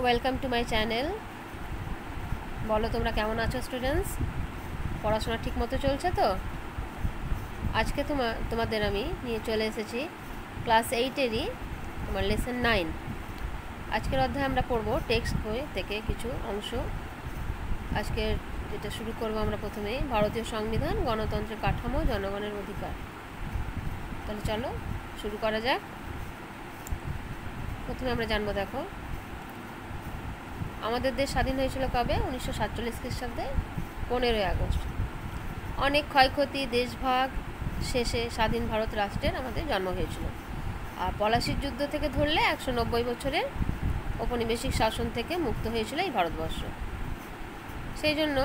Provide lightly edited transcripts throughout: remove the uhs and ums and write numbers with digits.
Welcome to my channel. বলো তোমরা কেমন আছো স্টুডেন্টস? পড়াশোনা ঠিক মতো চলছে তো? আজকে তোমাদের আমি নিয়ে চলে এসেছি ক্লাস 8-এরই তোমার লেসন 9। আজকের অধ্যায়ে আমরা পড়ব টেক্সট বই থেকে কিছু অংশ। আজকের যেটা শুরু করব আমরা প্রথমে ভারতীয় সংবিধান, গণতন্ত্রের কাঠামো, জনগণের অধিকার। তাহলে চলো শুরু করা যাক। প্রথমে আমরা জানবো, দেখো আমাদের দেশ স্বাধীন হয়েছিল কবে? 1947 খ্রিস্টাব্দে 15ই আগস্ট। অনেক ক্ষয়ক্ষতি, দেশভাগ শেষে স্বাধীন ভারত রাষ্ট্রের আমাদের জন্ম হয়েছিল। আর পলাশির যুদ্ধ থেকে ধরলে 190 বছরের ঔপনিবেশিক শাসন থেকে মুক্ত হয়েছিল এই ভারতবর্ষ। সেই জন্য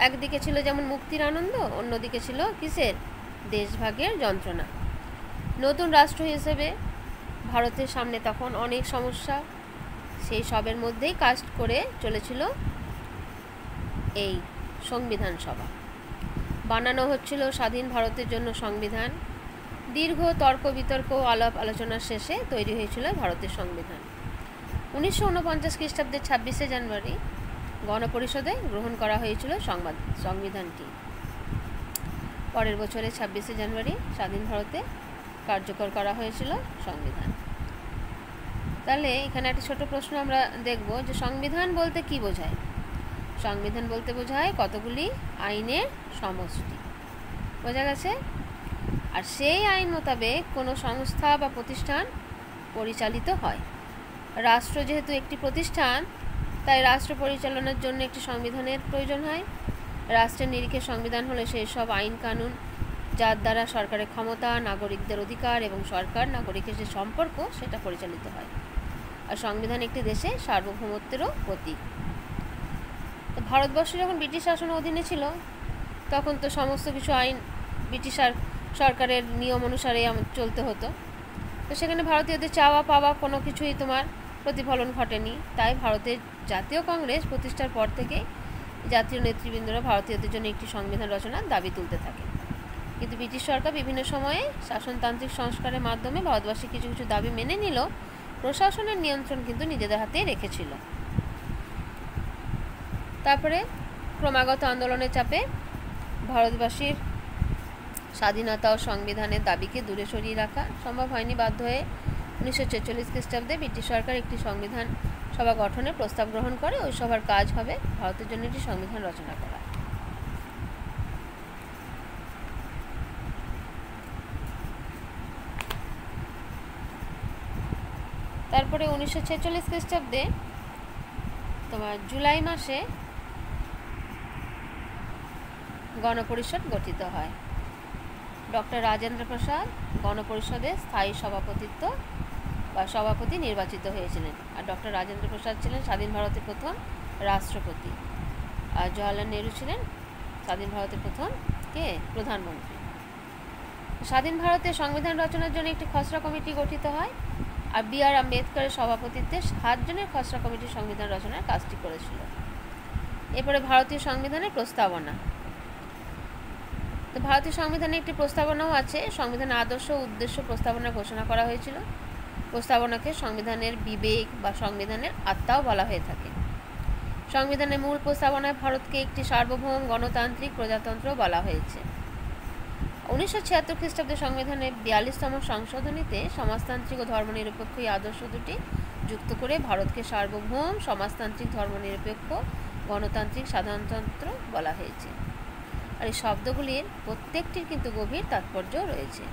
একদিকে ছিল যেমন মুক্তির আনন্দ, অন্যদিকে ছিল কিসের? দেশভাগের যন্ত্রণা। নতুন রাষ্ট্র হিসেবে ভারতের সামনে তখন অনেক সমস্যা, সেই সবের মধ্যেই কাজ করে চলেছিল এই সংবিধান সভা। বানানো হচ্ছিল স্বাধীন ভারতের জন্য সংবিধান। দীর্ঘ তর্ক বিতর্ক আলাপ আলোচনার শেষে তৈরি হয়েছিল ভারতের সংবিধান। 1949 খ্রিস্টাব্দের 26শে জানুয়ারি গণপরিষদে গ্রহণ করা হয়েছিল সংবিধানটি। পরের বছরে 26শে জানুয়ারি স্বাধীন ভারতে কার্যকর করা হয়েছিল সংবিধান। তাহলে এখানে একটা ছোট প্রশ্ন আমরা দেখব যে সংবিধান বলতে কি বোঝায়? সংবিধান বলতে বোঝায় কতগুলি আইনের সমষ্টি। বোঝা গেছে? আর সেই আইন মোতাবেক কোনো সংস্থা বা প্রতিষ্ঠান পরিচালিত হয়। রাষ্ট্র যেহেতু একটি প্রতিষ্ঠান, তাই রাষ্ট্র পরিচালনার জন্য একটি সংবিধানের প্রয়োজন হয়। রাষ্ট্রের নিরিখে সংবিধান হলো সেই সব আইন কানুন যার দ্বারা সরকারের ক্ষমতা, নাগরিকদের অধিকার এবং সরকার নাগরিকের যে সম্পর্ক সেটা পরিচালিত হয়। আর সংবিধান একটি দেশে সার্বভৌমত্বেরও প্রতীক। তো ভারতবর্ষ যখন ব্রিটিশ শাসনের অধীনে ছিল, তখন তো সমস্ত কিছু আইন ব্রিটিশ সরকারের নিয়ম অনুসারে চলতে হতো। তো সেখানে ভারতীয়দের চাওয়া পাওয়া কোনো কিছুই তোমার প্রতিফলন ঘটেনি। তাই ভারতের জাতীয় কংগ্রেস প্রতিষ্ঠার পর থেকে জাতীয় নেতৃবৃন্দরা ভারতীয়দের জন্য একটি সংবিধান রচনার দাবি তুলতে থাকে। কিন্তু ব্রিটিশ সরকার বিভিন্ন সময়ে শাসনতান্ত্রিক সংস্কারের মাধ্যমে ভারতবাসী কিছু কিছু দাবি মেনে নিল, প্রশাসনের নিয়ন্ত্রণ কিন্তু নিজেদের হাতেই রেখেছিল। তারপরে ক্রমাগত আন্দোলনের চাপে ভারতবাসীর স্বাধীনতা ও সংবিধানের দাবিকে দূরে সরিয়ে রাখা সম্ভব হয়নি। বাধ্য হয়ে 1946 খ্রিস্টাব্দে ব্রিটিশ সরকার একটি সংবিধান সভা গঠনের প্রস্তাব গ্রহণ করে। ওই সভার কাজ হবে ভারতের জন্য একটি সংবিধান রচনা করা। তারপরে 1946 খ্রিস্টাব্দে তোমার জুলাই মাসে গণপরিষদ গঠিত হয়। ডক্টর রাজেন্দ্র প্রসাদ গণপরিষদের স্থায়ী সভাপতি নির্বাচিত হয়েছিলেন। আর ডক্টর রাজেন্দ্র প্রসাদ ছিলেন স্বাধীন ভারতের প্রথম রাষ্ট্রপতি। আর জওহরলাল নেহরু ছিলেন স্বাধীন ভারতের প্রথম প্রধানমন্ত্রী। স্বাধীন ভারতের সংবিধান রচনার জন্য একটি খসড়া কমিটি গঠিত হয়। আর বি.আর. আম্বেদকরের সভাপতিত্বে 7 জনের খসড়া কমিটি সংবিধান রচনার কাজটি করেছিল। এরপরে ভারতীয় সংবিধানের প্রস্তাবনা। তো ভারতীয় সংবিধানে একটি প্রস্তাবনাও আছে। সংবিধানের আদর্শ উদ্দেশ্য প্রস্তাবনা ঘোষণা করা হয়েছিল। প্রস্তাবনাকে সংবিধানের বিবেক বা সংবিধানের আত্মাও বলা হয়ে থাকে। সংবিধানের মূল প্রস্তাবনায় ভারতকে একটি সার্বভৌম গণতান্ত্রিক প্রজাতন্ত্র বলা হয়েছে। 1976 খ্রিস্টাব্দে সংবিধানের 42তম সংশোধনীতে সমাজতান্ত্রিক ও ধর্মনিরপেক্ষ এই আদর্শ দুটি যুক্ত করে ভারতকে সার্বভৌম সমাজতান্ত্রিক ধর্মনিরপেক্ষ গণতান্ত্রিক সাধারণতন্ত্র বলা হয়েছে। আর এই শব্দগুলির প্রত্যেকটির কিন্তু গভীর তাৎপর্য রয়েছে।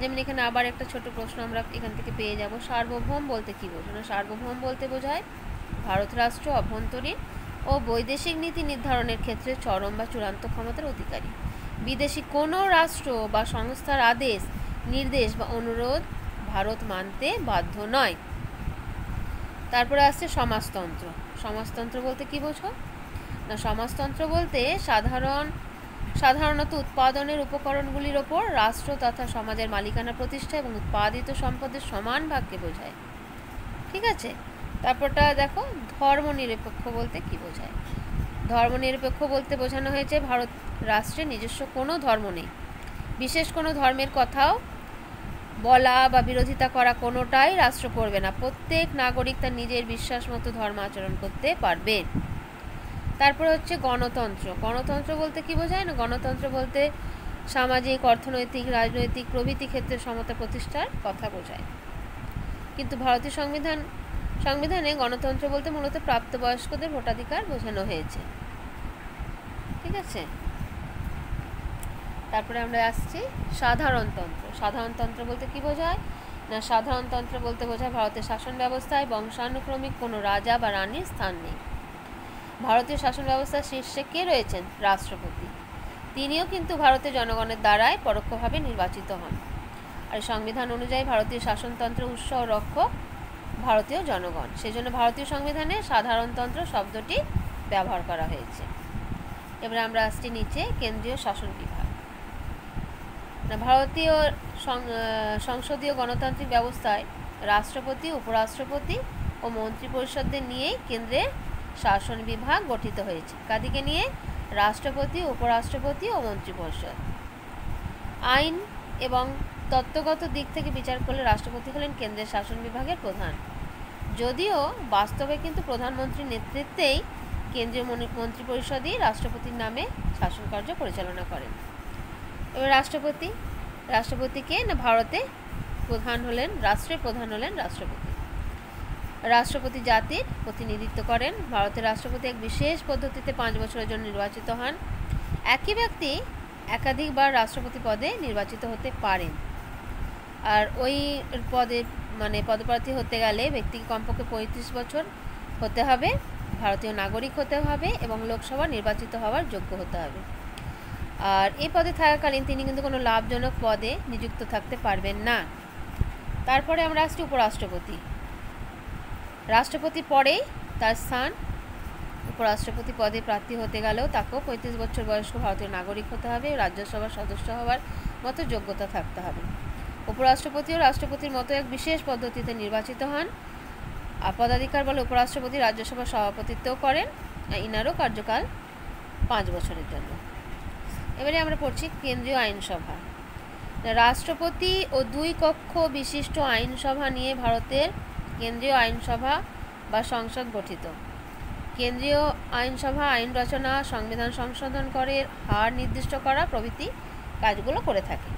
যেমন এখানে আবার একটা ছোট প্রশ্ন আমরা এখান থেকে পেয়ে যাব, সার্বভৌম বলতে কী বোঝানো? সার্বভৌম বলতে বোঝায় ভারত রাষ্ট্র অভ্যন্তরীণ ও বৈদেশিক নীতি নির্ধারণের ক্ষেত্রে চরম বা চূড়ান্ত ক্ষমতার অধিকারী। বিদেশি কোনো রাষ্ট্র বা সংস্থার আদেশ, নির্দেশ বা অনুরোধ ভারত মানতে বাধ্য নয়। তারপরে আসছে সমাজতন্ত্র। সমাজতন্ত্র বলতে কী বোঝো না? সমাজতন্ত্র বলতে সাধারণত উৎপাদনের উপকরণগুলির ওপর রাষ্ট্র তথা সমাজের মালিকানা প্রতিষ্ঠা এবং উৎপাদিত সম্পদের সমান ভাগকে বোঝায়। ঠিক আছে? তারপরটা দেখো, ধর্মনিরপেক্ষ বলতে কী বোঝায়? ধর্মনিরপেক্ষ বলতে বোঝানো হয়েছে ভারত রাষ্ট্রে নিজস্ব কোনো ধর্ম নেই, বিশেষ কোনো ধর্মের কথাও বলা বা বিরোধিতা করা কোনোটাই রাষ্ট্র করবে না। প্রত্যেক নাগরিক তার নিজের বিশ্বাস মতো ধর্ম আচরণ করতে পারবে। তারপরে হচ্ছে গণতন্ত্র। গণতন্ত্র বলতে কি বোঝায় না? গণতন্ত্র বলতে সামাজিক, অর্থনৈতিক, রাজনৈতিক প্রভৃতি ক্ষেত্রে সমতা প্রতিষ্ঠার কথা বোঝায়। কিন্তু ভারতীয় সংবিধানে গণতন্ত্র বলতে মূলত প্রাপ্তবয়স্কদের ভোটাধিকার বোঝানো হয়েছে। ঠিক আছে, তারপরে আমরা আসছি সাধারণতন্ত্র। সাধারণতন্ত্র বলতে কি বোঝায় না? সাধারণতন্ত্র বলতে বোঝায় ভারতের শাসন ব্যবস্থায় বংশানুক্রমিক কোনো রাজা বা রানীর স্থান নেই। ভারতীয় শাসন ব্যবস্থার শীর্ষে কে রয়েছেন? রাষ্ট্রপতি। তিনিও কিন্তু ভারতের জনগণের দ্বারাই পরোক্ষভাবে নির্বাচিত হন। আর সংবিধান অনুযায়ী ভারতীয় শাসনতন্ত্রের উৎস ও রক্ষক ভারতীয় জনগণ। সেজন্য ভারতীয় সংবিধানে সাধারণতন্ত্র শব্দটি ব্যবহার করা হয়েছে। এবার আমরা আসছি নিচে কেন্দ্রীয় শাসন বিভাগ। ভারতীয় সংসদীয় গণতান্ত্রিক ব্যবস্থায় রাষ্ট্রপতি, উপরাষ্ট্রপতি ও মন্ত্রিপরিষদদের নিয়েই কেন্দ্রের শাসন বিভাগ গঠিত হয়েছে। কাদিকে নিয়ে? রাষ্ট্রপতি, উপরাষ্ট্রপতি ও মন্ত্রিপরিষদ। আইন এবং তত্ত্বগত দিক থেকে বিচার করলে রাষ্ট্রপতি হলেন কেন্দ্রের শাসন বিভাগের প্রধান। যদিও বাস্তবে কিন্তু প্রধানমন্ত্রীর নেতৃত্বেই কেন্দ্রীয় মন্ত্রিপরিষদই রাষ্ট্রপতির নামে শাসন কার্য পরিচালনা করেন। এবার রাষ্ট্রপতিকে না ভারতে রাষ্ট্রের প্রধান হলেন রাষ্ট্রপতি। রাষ্ট্রপতি জাতির প্রতিনিধিত্ব করেন। ভারতের রাষ্ট্রপতি এক বিশেষ পদ্ধতিতে 5 বছরের জন্য নির্বাচিত হন। একই ব্যক্তি একাধিকবার রাষ্ট্রপতি পদে নির্বাচিত হতে পারেন। আর ওই পদে পদপ্রার্থী হতে গেলে ব্যক্তিকে কমপক্ষে 35 বছর হতে হবে, ভারতীয় নাগরিক হতে হবে এবং লোকসভা নির্বাচিত হওয়ার যোগ্য হতে হবে। আর এই পদে থাকাকালীন তিনি কিন্তু কোনো লাভজনক পদে নিযুক্ত থাকতে পারবেন না। তারপরে আমরা আসছি উপরাষ্ট্রপতি। রাষ্ট্রপতির পরেই তার স্থান। উপরাষ্ট্রপতি পদে প্রার্থী হতে গেলেও তাকেও 35 বছর বয়স্ক ভারতীয় নাগরিক হতে হবে, রাজ্যসভার সদস্য হওয়ার মতো যোগ্যতা থাকতে হবে। উপরাষ্ট্রপতিও রাষ্ট্রপতির মতো এক বিশেষ পদ্ধতিতে নির্বাচিত হন। আর পদাধিকার বলে উপরাষ্ট্রপতি রাজ্যসভার সভাপতিত্বও করেন। ইনারও কার্যকাল 5 বছরের জন্য। এবারে আমরা পড়ছি কেন্দ্রীয় আইনসভা। রাষ্ট্রপতি ও 2 কক্ষ বিশিষ্ট আইনসভা নিয়ে ভারতের কেন্দ্রীয় আইনসভা বা সংসদ গঠিত। কেন্দ্রীয় আইনসভা আইন রচনা, সংবিধান সংশোধন করে হার নির্দিষ্ট করা প্রভৃতি কাজগুলো করে থাকে।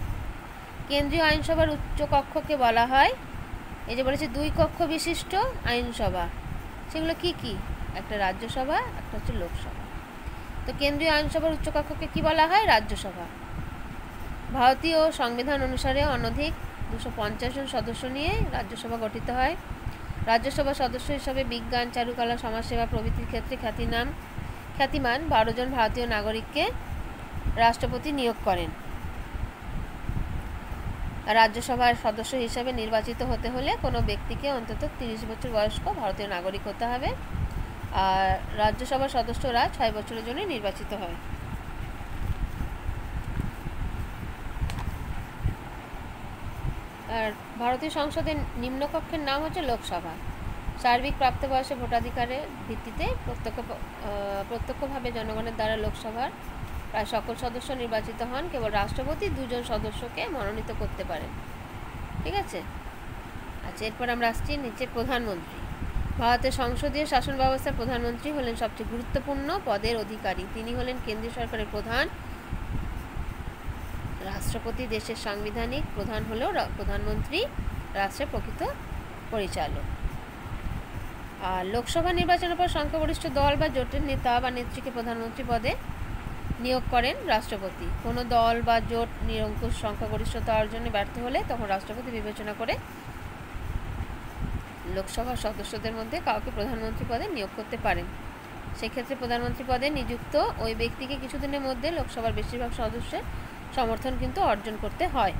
কেন্দ্রীয় আইনসভার উচ্চ কক্ষকে বলা হয়, এই যে বলেছে 2 কক্ষ বিশিষ্ট আইনসভা, সেগুলো কি কি? একটা রাজ্যসভা, একটা হচ্ছে লোকসভা। তো কেন্দ্রীয় আইনসভার উচ্চ কক্ষকে কি বলা হয়? রাজ্যসভা। ভারতীয় সংবিধান অনুসারে অনধিক 250 জন সদস্য নিয়ে রাজ্যসভা গঠিত হয়। রাজ্যসভা সদস্য হিসাবে বিজ্ঞান, চারুকলা, সমাজসেবা প্রভৃতির ক্ষেত্রে খ্যাতিমান 12 জন ভারতীয় নাগরিককে রাষ্ট্রপতি নিয়োগ করেন। রাজ্যসভার সদস্য হিসাবে নির্বাচিত হতে হলে কোনো ব্যক্তিকে অন্তত 30 বছর বয়স্ক ভারতীয় নাগরিক হতে হবে। আর রাজ্যসভার সদস্যরা 6 বছরের জন্য নির্বাচিত হয়। আর ভারতীয় সংসদের নিম্নকক্ষের নাম হচ্ছে লোকসভা। সার্বিক প্রাপ্তবয়সে ভোটাধিকারের ভিত্তিতে প্রত্যক্ষভাবে জনগণের দ্বারা লোকসভার প্রায় সকল সদস্য নির্বাচিত হন। কেবল রাষ্ট্রপতি 2 জন সদস্যকে মনোনীত করতে পারেন। ঠিক আছে, আচ্ছা, এরপর আমরা আসছি নিচে প্রধানমন্ত্রী। ভারতের সংসদীয় শাসন ব্যবস্থার প্রধানমন্ত্রী হলেন সবচেয়ে গুরুত্বপূর্ণ পদের অধিকারী। তিনি হলেন কেন্দ্রীয় সরকারের প্রধান। রাষ্ট্রপতি দেশের সাংবিধানিক প্রধান হলেও প্রধানমন্ত্রী রাষ্ট্রের প্রকৃত পরিচালক। আর লোকসভা নির্বাচনের পর সংখ্যাগরিষ্ঠ দল বা জোটের নেতা বা নেত্রীকে প্রধানমন্ত্রী পদে নিয়োগ করেন রাষ্ট্রপতি। কোনো দল বা জোট নিরঙ্কুশ সংখ্যাগরিষ্ঠতা অর্জনে ব্যর্থ হলে তখন রাষ্ট্রপতি বিবেচনা করে লোকসভার সদস্যদের মধ্যে কাউকে প্রধানমন্ত্রী পদে নিয়োগ করতে পারেন। সেক্ষেত্রে প্রধানমন্ত্রী পদে নিযুক্ত ওই ব্যক্তিকে কিছুদিনের মধ্যে লোকসভার বেশিরভাগ সদস্যের সমর্থন কিন্তু অর্জন করতে হয়।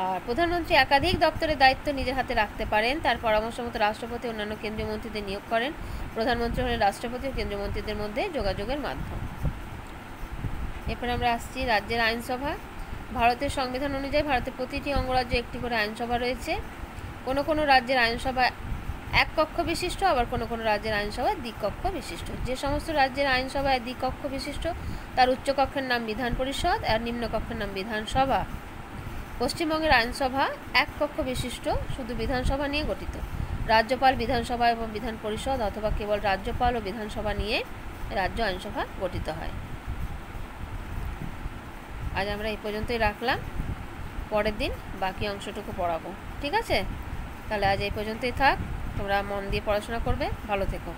আর প্রধানমন্ত্রী একাধিক দপ্তরের দায়িত্ব নিজের হাতে রাখতে পারেন। তার পরামর্শ মতো রাষ্ট্রপতি অন্যান্য কেন্দ্রীয় মন্ত্রীদের নিয়োগ করেন। প্রধানমন্ত্রী হলেন রাষ্ট্রপতি ও কেন্দ্রীয় মন্ত্রীদের মধ্যে যোগাযোগের মাধ্যম। এরপর আমরা আসছি রাজ্যের আইনসভা। ভারতের সংবিধান অনুযায়ী ভারতের প্রতিটি অঙ্গরাজ্যে একটি করে আইনসভা রয়েছে। কোনো কোনো রাজ্যের আইনসভা 1 কক্ষ বিশিষ্ট, আবার কোনো কোনো রাজ্যের আইনসভা দ্বিকক্ষ বিশিষ্ট। যে সমস্ত রাজ্যের আইনসভা দ্বিকক্ষ বিশিষ্ট তার উচ্চকক্ষের নাম বিধান পরিষদ আর নিম্নকক্ষের নাম বিধানসভা। পশ্চিমবঙ্গের আইনসভা এক কক্ষ বিশিষ্ট, শুধু বিধানসভা নিয়ে গঠিত। রাজ্যপাল, বিধানসভা এবং বিধান পরিষদ অথবা কেবল রাজ্যপাল ও বিধানসভা নিয়ে রাজ্য আইনসভা গঠিত হয়। আজ আমরা এই পর্যন্তই রাখলাম, পরের দিন বাকি অংশটুকু পড়াবো। ঠিক আছে, তাহলে আজ এই পর্যন্তই থাক। তোমরা মন দিয়ে পড়াশোনা করবে। ভালো থেকো।